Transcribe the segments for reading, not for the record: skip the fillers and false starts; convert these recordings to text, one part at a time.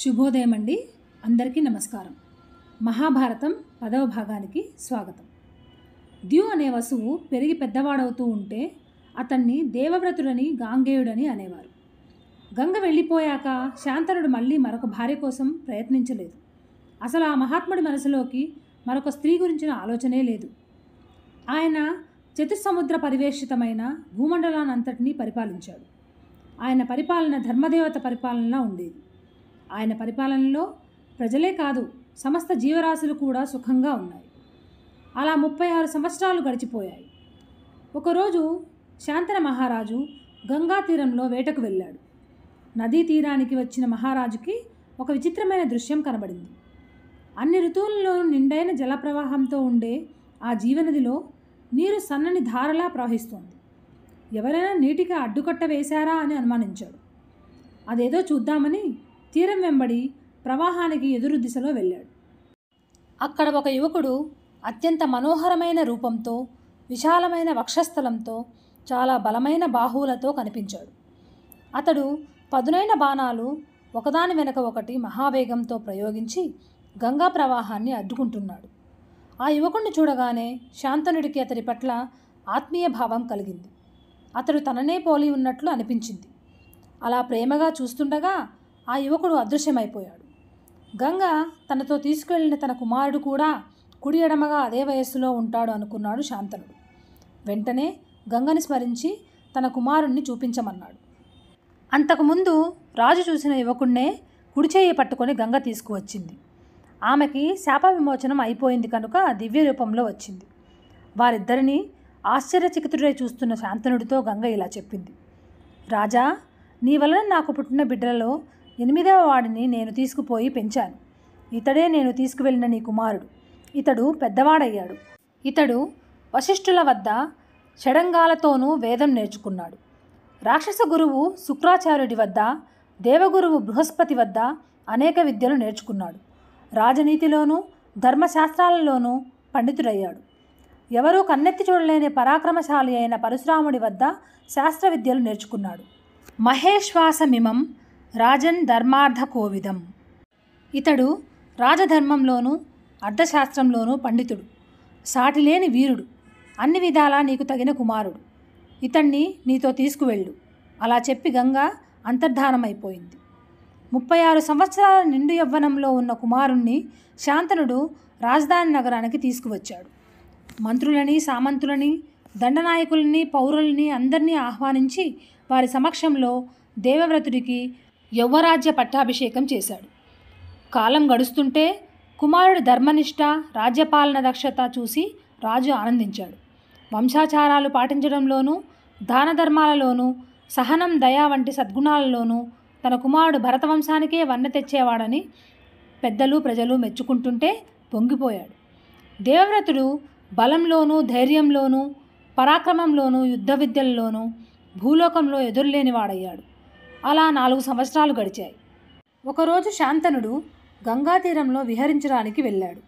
శుభోదయం అండి. అందరికీ నమస్కారం. మహాభారతం 10వ భాగానికి స్వాగతం. ద్యు అనే వసువు పెరిగి పెద్దవాడవుతూ ఉంటే అతన్ని దేవవ్రతుడని గాంగేయుడని అనేవారు. గంగ వెళ్ళిపోయాక శాంతనుడు మళ్ళీ మరొక భార్య కోసం ప్రయత్నించలేదు. అసలు ఆ మహాత్ముడి మనసులోకి మరొక స్త్రీ గురించిన ఆలోచనే లేదు. ఆయన చతుస్సముద్ర పరివేషితమైన భూమండలానంతటినీ పరిపాలించాడు. ఆయన పరిపాలన ధర్మదేవత పరిపాలనలా ఉండేది. ఆయన పరిపాలనలో ప్రజలే కాదు, సమస్త జీవరాశులు కూడా సుఖంగా ఉన్నాయి. అలా 36 సంవత్సరాలు గడిచిపోయాయి. ఒకరోజు శాంతన మహారాజు గంగా తీరంలో వేటకు వెళ్ళాడు. నదీ తీరానికి వచ్చిన మహారాజుకి ఒక విచిత్రమైన దృశ్యం కనబడింది. అన్ని ఋతువుల్లో నిండైన జలప్రవాహంతో ఉండే ఆ జీవనదిలో నీరు సన్నని ధారలా ప్రవహిస్తోంది. ఎవరైనా నీటికి అడ్డుకట్ట వేశారా అని అనుమానించాడు. అదేదో చూద్దామని తీరం వెంబడి ప్రవాహానికి ఎదురు దిశలో వెళ్ళాడు. అక్కడ ఒక యువకుడు అత్యంత మనోహరమైన రూపంతో, విశాలమైన వక్షస్థలంతో, చాలా బలమైన బాహువులతో కనిపించాడు. అతడు పదునైన బాణాలు ఒకదాని వెనక ఒకటి మహావేగంతో ప్రయోగించి గంగా ప్రవాహాన్ని అడ్డుకుంటున్నాడు. ఆ యువకుడిని చూడగానే శాంతనుడికి అతడి పట్ల ఆత్మీయ భావం కలిగింది. అతడు తననే పోలి ఉన్నట్లు అనిపించింది. అలా ప్రేమగా చూస్తుండగా ఆ యువకుడు అదృశ్యమైపోయాడు. గంగ తనతో తీసుకెళ్లిన తన కుమారుడు కూడా కుడి ఎడమగా అదే వయస్సులో ఉంటాడు అనుకున్నాడు శాంతనుడు. వెంటనే గంగని స్మరించి తన కుమారుణ్ణి చూపించమన్నాడు. అంతకుముందు రాజు చూసిన యువకుడినే కుడిచేయి పట్టుకొని గంగ తీసుకువచ్చింది. ఆమెకి శాప విమోచనం అయిపోయింది కనుక దివ్య రూపంలో వచ్చింది. వారిద్దరినీ ఆశ్చర్యచకితుడై చూస్తున్న శాంతనుడితో గంగ ఇలా చెప్పింది. రాజా, నీ వలన నాకు పుట్టిన బిడ్డలలో 8వ వాడిని నేను తీసుకుపోయి పెంచాను. ఇతడే నేను తీసుకువెళ్ళిన నీ కుమారుడు. ఇతడు పెద్దవాడయ్యాడు. ఇతడు వశిష్ఠుల వద్ద షడంగాలతోనూ వేదం నేర్చుకున్నాడు. రాక్షస గురువు శుక్రాచార్యుడి వద్ద, దేవగురువు బృహస్పతి వద్ద అనేక విద్యలు నేర్చుకున్నాడు. రాజనీతిలోనూ ధర్మశాస్త్రాలలోనూ పండితుడయ్యాడు. ఎవరూ కన్నెత్తి చూడలేని పరాక్రమశాలి అయిన పరశురాముడి వద్ద శాస్త్ర విద్యలు నేర్చుకున్నాడు. మహేశ్వాసమిమం రాజన్ ధర్మార్థ కోవిదం. ఇతడు రాజధర్మంలోనూ అర్థశాస్త్రంలోనూ పండితుడు, సాటిలేని వీరుడు, అన్ని విధాలా నీకు తగిన కుమారుడు. ఇతన్ని నీతో తీసుకువెళ్ళు. అలా చెప్పి గంగ అంతర్ధానమైపోయింది. 36 సంవత్సరాల నిండు యవ్వనంలో ఉన్న కుమారుణ్ణి శాంతనుడు రాజధాని నగరానికి తీసుకువచ్చాడు. మంత్రులని, సామంతులని, దండనాయకులని, పౌరులని అందరినీ ఆహ్వానించి వారి సమక్షంలో దేవవ్రతుడికి యౌవరాజ్య పట్టాభిషేకం చేశాడు. కాలం గడుస్తుంటే కుమారుడి ధర్మనిష్ట, రాజ్యపాలన దక్షత చూసి రాజు ఆనందించాడు. వంశాచారాలు పాటించడంలోనూ, దాన ధర్మాలలోనూ, సహనం, దయ వంటి సద్గుణాలలోనూ తన కుమారుడు భరతవంశానికే వన్నె తెచ్చేవాడని పెద్దలు ప్రజలు మెచ్చుకుంటుంటే పొంగిపోయాడు. దేవవ్రతుడు బలంలోనూ, ధైర్యంలోనూ, పరాక్రమంలోనూ, యుద్ధ విద్యల్లోనూ భూలోకంలో ఎదురులేనివాడయ్యాడు. అలా 4 సంవత్సరాలు గడిచాయి. ఒకరోజు శాంతనుడు గంగా తీరంలో విహరించడానికి వెళ్ళాడు.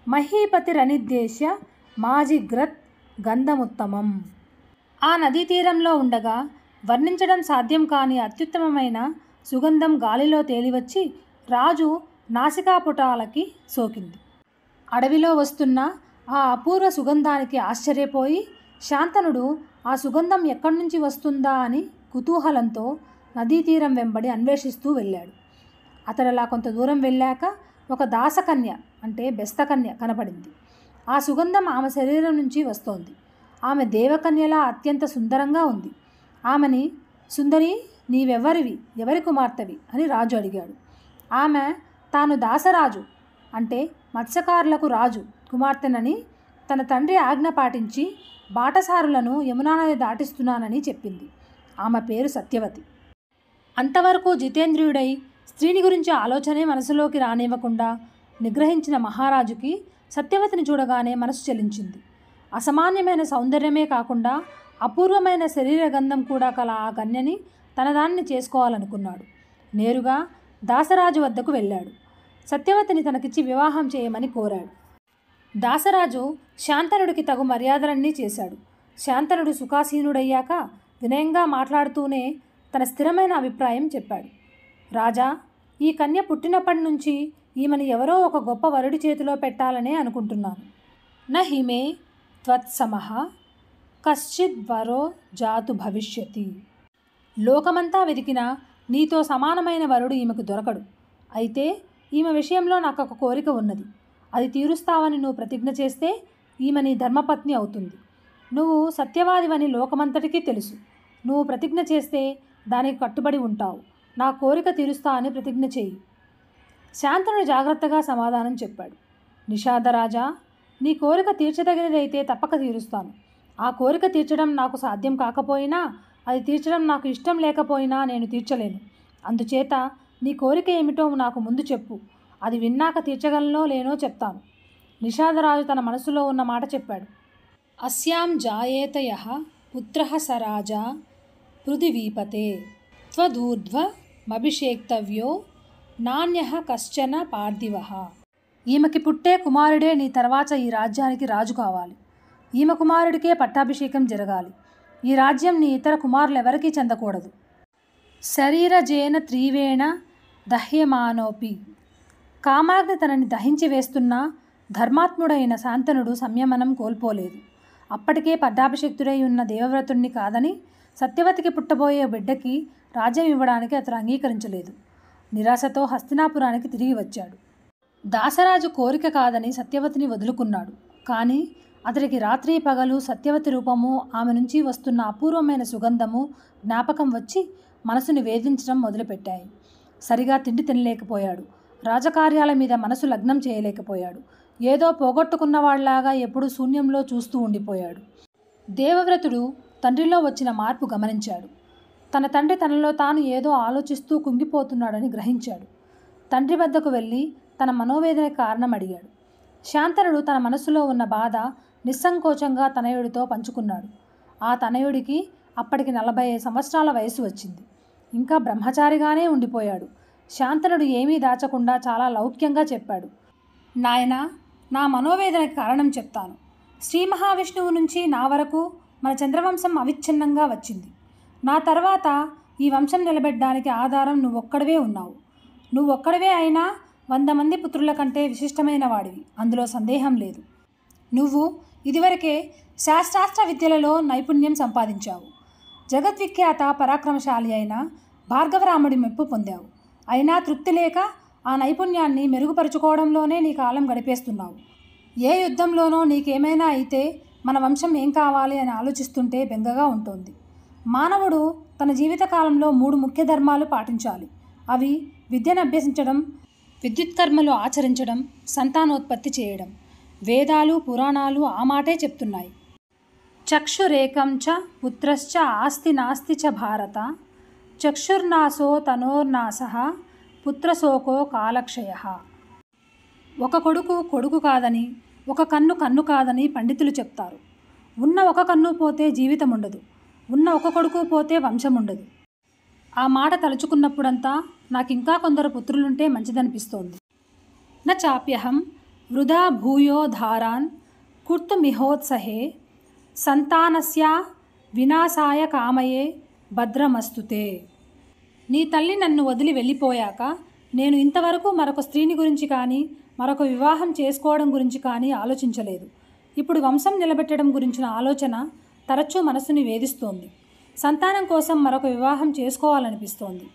మహీపతి రనిద్దేశ్య మాజిగ్రత్ గంధముత్తమం. ఆ నదీ తీరంలో ఉండగా వర్ణించడం సాధ్యం కాని అత్యుత్తమమైన సుగంధం గాలిలో తేలివచ్చి రాజు నాసికాపుటాలకి సోకింది. అడవిలో వస్తున్న ఆ అపూర్వ సుగంధానికి ఆశ్చర్యపోయి శాంతనుడు ఆ సుగంధం ఎక్కడి నుంచి వస్తుందా అని కుతూహలంతో నదీ తీరం వెంబడి అన్వేషిస్తూ వెళ్ళాడు. అతడలా కొంత దూరం వెళ్ళాక ఒక దాసకన్య అంటే బెస్తకన్య కనపడింది. ఆ సుగంధం ఆమె శరీరం నుంచి వస్తోంది. ఆమె దేవకన్యలా అత్యంత సుందరంగా ఉంది. ఆమెని, సుందరి, నీవెవ్వరివి, ఎవరి కుమార్తెవి అని రాజు అడిగాడు. ఆమె తాను దాసరాజు అంటే మత్స్యకారులకు రాజు కుమార్తెనని, తన తండ్రి ఆజ్ఞ పాటించి బాటసారులను యమునా నది దాటిస్తున్నానని చెప్పింది. ఆమె పేరు సత్యవతి. అంతవరకు జితేంద్రియుడై స్త్రీని గురించి ఆలోచనే మనసులోకి రానివ్వకుండా నిగ్రహించిన మహారాజుకి సత్యవతిని చూడగానే మనసు చెలించింది. అసామాన్యమైన సౌందర్యమే కాకుండా అపూర్వమైన శరీర గంధం కూడా కల ఆ కన్యని తనదాన్ని చేసుకోవాలనుకున్నాడు. నేరుగా దాసరాజు వద్దకు వెళ్ళాడు. సత్యవతిని తనకిచ్చి వివాహం చేయమని కోరాడు. దాసరాజు శాంతనుడికి తగు మర్యాదలన్నీ చేశాడు. శాంతనుడు సుఖాసీనుడయ్యాక వినయంగా మాట్లాడుతూనే తన స్థిరమైన అభిప్రాయం చెప్పాడు. రాజా, ఈ కన్య పుట్టినప్పటి నుంచి ఈమెను ఎవరో ఒక గొప్ప వరుడి చేతిలో పెట్టాలనే అనుకుంటున్నాను. నహిమే త్వత్సమః కశ్చిద్ వరో జాతు భవిష్యతి. లోకమంతా వెతికినా నీతో సమానమైన వరుడు ఈమెకు దొరకడు. అయితే ఈమె విషయంలో నాకు ఒక కోరిక ఉన్నది. అది తీరుస్తావని నువ్వు ప్రతిజ్ఞ చేస్తే ఈమె నీ ధర్మపత్ని అవుతుంది. నువ్వు సత్యవాదివని లోకమంతటికీ తెలుసు. నువ్వు ప్రతిజ్ఞ చేస్తే దానికి కట్టుబడి ఉంటావు. నా కోరిక తీరుస్తా అని ప్రతిజ్ఞ చేయి. శాంతనుడు జాగ్రత్తగా సమాధానం చెప్పాడు. నిషాదరాజా, నీ కోరిక తీర్చదగినదైతే తప్పక తీరుస్తాను. ఆ కోరిక తీర్చడం నాకు సాధ్యం కాకపోయినా, అది తీర్చడం నాకు ఇష్టం లేకపోయినా నేను తీర్చలేను. అందుచేత నీ కోరిక ఏమిటో నాకు ముందు చెప్పు. అది విన్నాక తీర్చగలనో లేనో చెప్తాను. నిషాదరాజు తన మనసులో ఉన్న మాట చెప్పాడు. అస్యాం జాయేత యః పుత్రః స రాజా పృథివీపతే త్వదూర్ధ్వమభిషేక్తవ్యో నాణ్యః కశ్చన పార్థివః. ఈమెకి పుట్టే కుమారుడే నీ తర్వాత ఈ రాజ్యానికి రాజు కావాలి. ఈమె కుమారుడికే పట్టాభిషేకం జరగాలి. ఈ రాజ్యం నీ ఇతర కుమారులెవరికీ చెందకూడదు. శరీరజేన త్రీవేణ దహ్యమానోపి. కామాగ్ని తనని దహించి వేస్తున్నా ధర్మాత్ముడైన శాంతనుడు సంయమనం కోల్పోలేదు. అప్పటికే పట్టాభిషిక్తుడై ఉన్న దేవవ్రతుణ్ణి కాదని సత్యవతికి పుట్టబోయే బిడ్డకి రాజ్యం ఇవ్వడానికి అతను అంగీకరించలేదు. నిరాశతో హస్తినాపురానికి తిరిగి వచ్చాడు. దాసరాజు కోరిక కాదని సత్యవతిని వదులుకున్నాడు. కానీ అతడికి రాత్రి పగలు సత్యవతి రూపము, ఆమె నుంచి వస్తున్న అపూర్వమైన సుగంధము జ్ఞాపకం వచ్చి మనసుని వేధించడం మొదలుపెట్టాయి. సరిగా తిండి తినలేకపోయాడు. రాజకార్యాల మీద మనసు లగ్నం చేయలేకపోయాడు. ఏదో పోగొట్టుకున్నవాళ్లాగా ఎప్పుడూ శూన్యంలో చూస్తూ ఉండిపోయాడు. దేవవ్రతుడు తండ్రిలో వచ్చిన మార్పు గమనించాడు. తన తండ్రి తనలో తాను ఏదో ఆలోచిస్తూ కుంగిపోతున్నాడని గ్రహించాడు. తండ్రి వద్దకు వెళ్ళి తన మనోవేదనకి కారణం అడిగాడు. శాంతనుడు తన మనసులో ఉన్న బాధ నిస్సంకోచంగా తనయుడితో పంచుకున్నాడు. ఆ తనయుడికి అప్పటికి 45 సంవత్సరాల వయసు వచ్చింది. ఇంకా బ్రహ్మచారిగానే ఉండిపోయాడు. శాంతనుడు ఏమీ దాచకుండా చాలా లౌక్యంగా చెప్పాడు. నాయనా, నా మనోవేదనకి కారణం చెప్తాను. శ్రీ మహావిష్ణువు నుంచి నా వరకు మన చంద్రవంశం అవిచ్ఛిన్నంగా వచ్చింది. నా తర్వాత ఈ వంశం నిలబెట్టడానికి ఆధారం నువ్వొక్కడివే ఉన్నావు. నువ్వొక్కడివే అయినా 100 మంది పుత్రుల కంటే విశిష్టమైన వాడివి, అందులో సందేహం లేదు. నువ్వు ఇదివరకే శాస్త్రాస్త్ర విద్యలలో నైపుణ్యం సంపాదించావు. జగద్విఖ్యాత పరాక్రమశాలి అయిన భార్గవరాముడి మెప్పు పొందావు. అయినా తృప్తి లేక ఆ నైపుణ్యాన్ని మెరుగుపరుచుకోవడంలోనే నీ కాలం గడిపేస్తున్నావు. ఏ యుద్ధంలోనో నీకేమైనా అయితే మన వంశం ఏం కావాలి అని ఆలోచిస్తుంటే బెంగగా ఉంటుంది. మానవుడు తన జీవితకాలంలో 3 ముఖ్య ధర్మాలు పాటించాలి. అవి విద్యను అభ్యసించడం, విద్యుత్కర్మలు ఆచరించడం, సంతానోత్పత్తి చేయడం. వేదాలు పురాణాలు ఆ మాటే చెప్తున్నాయి. చక్షురేకం చ పుత్రశ్చ ఆస్తి నాస్తి చ భారత చక్షుర్నాశో తనోర్నాశః పుత్రశోకో కాలక్షయః. ఒక కొడుకు కొడుకు కాదని, ఒక కన్ను కన్ను కాదని పండితులు చెప్తారు. ఉన్న ఒక కన్ను పోతే జీవితం ఉండదు, ఉన్న ఒక కొడుకు పోతే వంశం ఉండదు. ఆ మాట తలుచుకున్నప్పుడంతా నాకింకా కొందరు పుత్రులుంటే మంచిదనిపిస్తోంది. న చాప్యహం వృధా భూయో ధారాన్ కుర్తుమిహోత్సహే సంతానస్య వినాశాయ కామయే భద్రమస్తుతే. నీ తల్లి నన్ను వదిలి వెళ్ళిపోయాక నేను ఇంతవరకు మరొక స్త్రీని గురించి కానీ, మరొక వివాహం చేసుకోవడం గురించి కానీ ఆలోచించలేదు. ఇప్పుడు వంశం నిలబెట్టడం గురించిన ఆలోచన తరచూ మనసుని వేధిస్తోంది. సంతానం కోసం మరొక వివాహం చేసుకోవాలనిపిస్తోంది.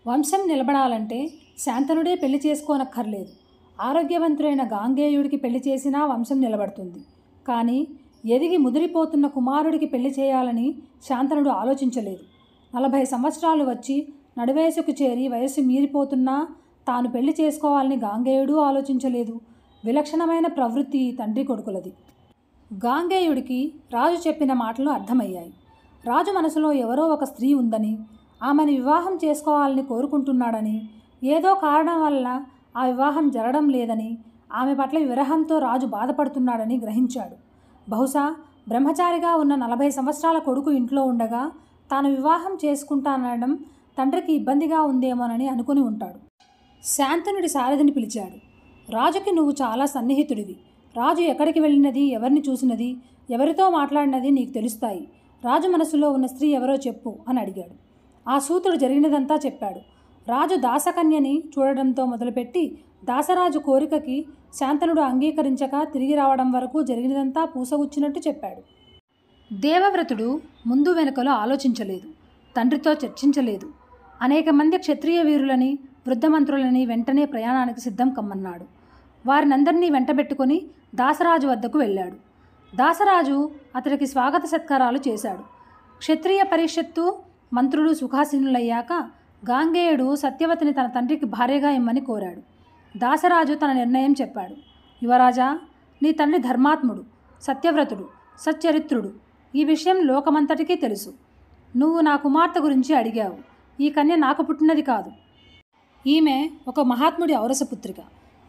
వంశం నిలబడాలంటే శాంతనుడే పెళ్లి చేసుకోనక్కర్లేదు. ఆరోగ్యవంతుడైన గాంగేయుడికి పెళ్లి చేసినా వంశం నిలబడుతుంది. కానీ ఎదిగి ముదిరిపోతున్న కుమారుడికి పెళ్లి చేయాలని శాంతనుడు ఆలోచించలేదు. 40 సంవత్సరాలు వచ్చి నడివయసుకు చేరి వయస్సు మీరిపోతున్నా తాను పెళ్లి చేసుకోవాలని గాంగేయుడు ఆలోచించలేదు. విలక్షణమైన ప్రవృత్తి తండ్రి కొడుకులది. గాంగేయుడికి రాజు చెప్పిన మాటలు అర్థమయ్యాయి. రాజు మనసులో ఎవరో ఒక స్త్రీ ఉందని, ఆమెను వివాహం చేసుకోవాలని కోరుకుంటున్నాడని, ఏదో కారణం వల్ల ఆ వివాహం జరగడం లేదని, ఆమె పట్ల విరహంతో రాజు బాధపడుతున్నాడని గ్రహించాడు. బహుశా బ్రహ్మచారిగా ఉన్న 40 సంవత్సరాల కొడుకు ఇంట్లో ఉండగా తాను వివాహం చేసుకుంటానడం తండ్రికి ఇబ్బందిగా ఉందేమోనని అనుకుని ఉంటాడు. శాంతనుడి సారథిని పిలిచాడు. రాజుకి నువ్వు చాలా సన్నిహితుడివి. రాజు ఎక్కడికి వెళ్ళినది, ఎవరిని చూసినది, ఎవరితో మాట్లాడినది నీకు తెలుస్తాయి. రాజు మనసులో ఉన్న స్త్రీ ఎవరో చెప్పు అని అడిగాడు. ఆ సూతుడు జరిగినదంతా చెప్పాడు. రాజు దాసకన్యని చూడడంతో మొదలుపెట్టి దాసరాజు కోరికకి శాంతనుడు అంగీకరించక తిరిగి రావడం వరకు జరిగినదంతా పూసగుచ్చినట్టు చెప్పాడు. దేవవ్రతుడు ముందు వెనుకలో ఆలోచించలేదు, తండ్రితో చర్చించలేదు. అనేక మంది క్షత్రియ వీరులని, వృద్ధమంత్రులని వెంటనే ప్రయాణానికి సిద్ధం కమ్మన్నాడు. వారినందరినీ వెంటబెట్టుకొని దాసరాజు వద్దకు వెళ్ళాడు. దాసరాజు అతడికి స్వాగత సత్కారాలు చేశాడు. క్షత్రియ పరిషత్తు మంత్రులు సుఖాసీనులయ్యాక గాంగేయుడు సత్యవతిని తన తండ్రికి భార్యగా ఇమ్మని కోరాడు. దాసరాజు తన నిర్ణయం చెప్పాడు. యువరాజా, నీ తండ్రి ధర్మాత్ముడు, సత్యవ్రతుడు, సచ్చరిత్రుడు. ఈ విషయం లోకమంతటికీ తెలుసు. నువ్వు నా కుమార్తె గురించి అడిగావు. ఈ కన్య నాకు పుట్టినది కాదు. ఈమె ఒక మహాత్ముడి ఔరసపుత్రిక.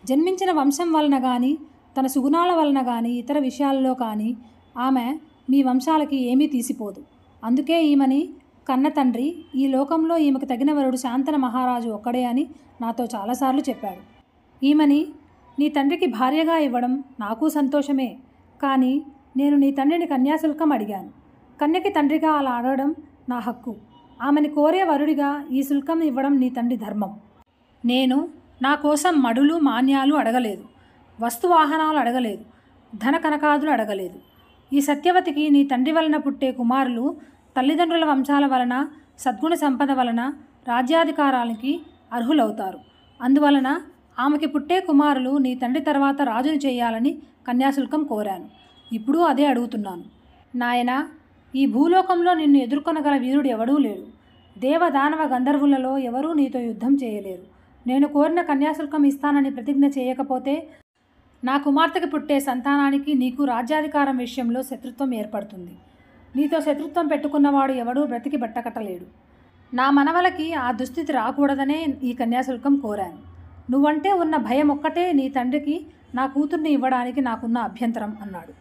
జన్మించిన వంశం వలన కానీ, తన సుగుణాల వలన కానీ, ఇతర విషయాల్లో కానీ ఆమె మీ వంశాలకి ఏమీ తీసిపోదు. అందుకే ఈమెని కన్న తండ్రి ఈ లోకంలో ఈమెకు తగిన వరుడు శాంతన మహారాజు ఒక్కడే అని నాతో చాలాసార్లు చెప్పాడు. ఈమెని నీ తండ్రికి భార్యగా ఇవ్వడం నాకు సంతోషమే. కానీ నేను నీ తండ్రిని కన్యాశుల్కం అడిగాను. కన్యకి తండ్రిగా అలా అడగడం నా హక్కు. ఆమెని కోరే వరుడిగా ఈ శుల్కం ఇవ్వడం నీ తండ్రి ధర్మం. నేను నా కోసం మడులు మాన్యాలు అడగలేదు, వస్తువాహనాలు అడగలేదు, ధన కనకాదులు అడగలేదు. ఈ సత్యవతికి నీ తండ్రి వలన పుట్టే కుమారులు తల్లిదండ్రుల వంశాల వలన, సద్గుణ సంపద వలన రాజ్యాధికారానికి అర్హులవుతారు. అందువలన ఆమెకి పుట్టే కుమారులు నీ తండ్రి తర్వాత రాజును చేయాలని కన్యాశుల్కం కోరాను. ఇప్పుడు అదే అడుగుతున్నాను. నాయనా, ఈ భూలోకంలో నిన్ను ఎదుర్కొనగల వీరుడు ఎవడూ లేడు. దేవదానవ గంధర్వులలో ఎవరూ నీతో యుద్ధం చేయలేరు. నేను కోరిన కన్యాశుల్కం ఇస్తానని ప్రతిజ్ఞ చేయకపోతే నా కుమార్తెకి పుట్టే సంతానానికి నీకు రాజ్యాధికారం విషయంలో శత్రుత్వం ఏర్పడుతుంది. నీతో శత్రుత్వం పెట్టుకున్నవాడు ఎవడూ బ్రతికి బట్టకట్టలేడు. నా మనవలకి ఆ దుస్థితి రాకూడదనే ఈ కన్యాశుల్కం కోరాను. నువ్వంటే ఉన్న భయం ఒక్కటే నీ తండ్రికి నా కూతుర్ని ఇవ్వడానికి నాకున్న అభ్యంతరం అన్నాడు.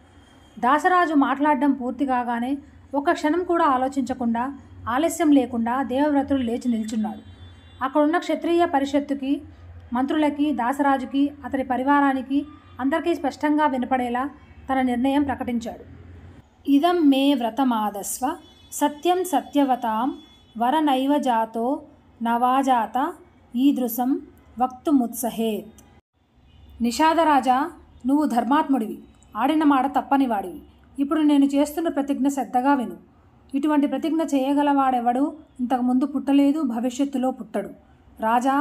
దాసరాజు మాట్లాడడం పూర్తి కాగానే ఒక్క క్షణం కూడా ఆలోచించకుండా, ఆలస్యం లేకుండా దేవవ్రతుడు లేచి నిల్చున్నాడు. అక్కడున్న క్షత్రియ పరిషత్తుకి, మంత్రులకి, దాసరాజుకి, అతడి పరివారానికి అందరికీ స్పష్టంగా వినపడేలా తన నిర్ణయం ప్రకటించాడు. ఇదం మే వ్రతమాదస్వ సత్యం సత్యవతాం వరనైవ జాతో నవాజాత ఈదృశం వక్తుముత్సహేత్. నిషాదరాజా, నువ్వు ధర్మాత్ముడివి, ఆడిన మాట తప్పనివాడివి. ఇప్పుడు నేను చేస్తున్న ప్రతిజ్ఞ శ్రద్ధగా విను. ఇటువంటి ప్రతిజ్ఞ చేయగలవాడెవడూ ఇంతకుముందు పుట్టలేదు, భవిష్యత్తులో పుట్టడు. రాజా,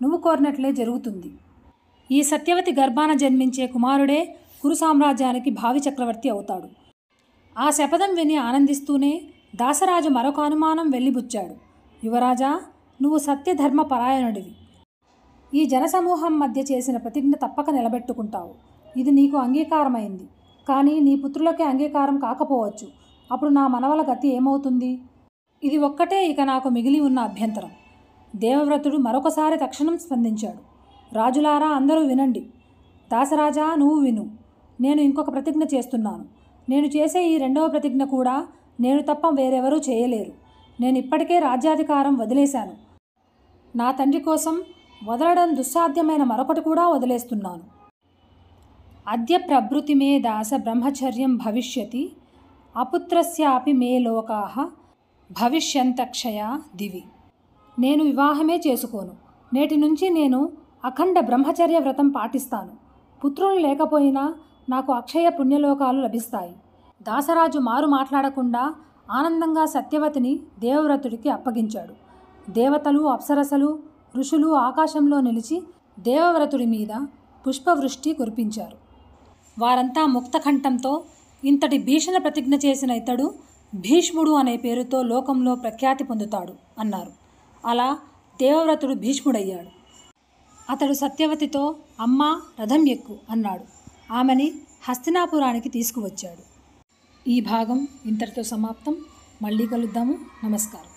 నువ్వు కోరినట్లే జరుగుతుంది. ఈ సత్యవతి గర్భాన జన్మించే కుమారుడే కురు సామ్రాజ్యానికి భావి చక్రవర్తి అవుతాడు. ఆ శపథం విని ఆనందిస్తూనే దాసరాజు మరొక అనుమానం వెళ్ళిబుచ్చాడు. యువరాజా, నువ్వు సత్యధర్మ పరాయణుడివి. ఈ జనసమూహం మధ్య చేసిన ప్రతిజ్ఞ తప్పక నిలబెట్టుకుంటావు. ఇది నీకు అంగీకారమైంది. కానీ నీ పుత్రులకే అంగీకారం కాకపోవచ్చు. అప్పుడు నా మనవల గతి ఏమవుతుంది? ఇది ఒక్కటే ఇక నాకు మిగిలి ఉన్న అభ్యంతరం. దేవవ్రతుడు మరొకసారి తక్షణం స్పందించాడు. రాజులారా, అందరూ వినండి. దాసరాజా, నువ్వు విను. నేను ఇంకొక ప్రతిజ్ఞ చేస్తున్నాను. నేను చేసే ఈ రెండవ ప్రతిజ్ఞ కూడా నేను తప్ప వేరెవరూ చేయలేరు. నేను ఇప్పటికే రాజ్యాధికారం వదిలేశాను. నా తండ్రి కోసం వదలడం దుస్సాధ్యమైన మరొకటి కూడా వదిలేస్తున్నాను. అద్య ప్రభృతి మే దాస బ్రహ్మచర్యం భవిష్యతి అపుత్రస్యాపి మే లోకాః భవిష్యంతక్షయా దివి. నేను వివాహమే చేసుకోను. నేటి నుంచి నేను అఖండ బ్రహ్మచర్య వ్రతం పాటిస్తాను. పుత్రులు లేకపోయినా నాకు అక్షయ పుణ్యలోకాలు లభిస్తాయి. దాసరాజు మారు మాట్లాడకుండా ఆనందంగా సత్యవతిని దేవవ్రతుడికి అప్పగించాడు. దేవతలు, అప్సరసలు, ఋషులు ఆకాశంలో నిలిచి దేవవ్రతుడి మీద పుష్పవృష్టి కురిపించారు. వారంతా ముక్తకంఠంతో ఇంతటి భీషణ ప్రతిజ్ఞ చేసిన ఇతడు భీష్ముడు అనే పేరుతో లోకంలో ప్రఖ్యాతి పొందుతాడు అన్నారు. అలా దేవవ్రతుడు భీష్ముడయ్యాడు. అతడు సత్యవతితో అమ్మా, రథం ఎక్కు అన్నాడు. ఆమెని హస్తినాపురానికి తీసుకువచ్చాడు. ఈ భాగం ఇంతటితో సమాప్తం. మళ్ళీ కలుద్దాము. నమస్కారం.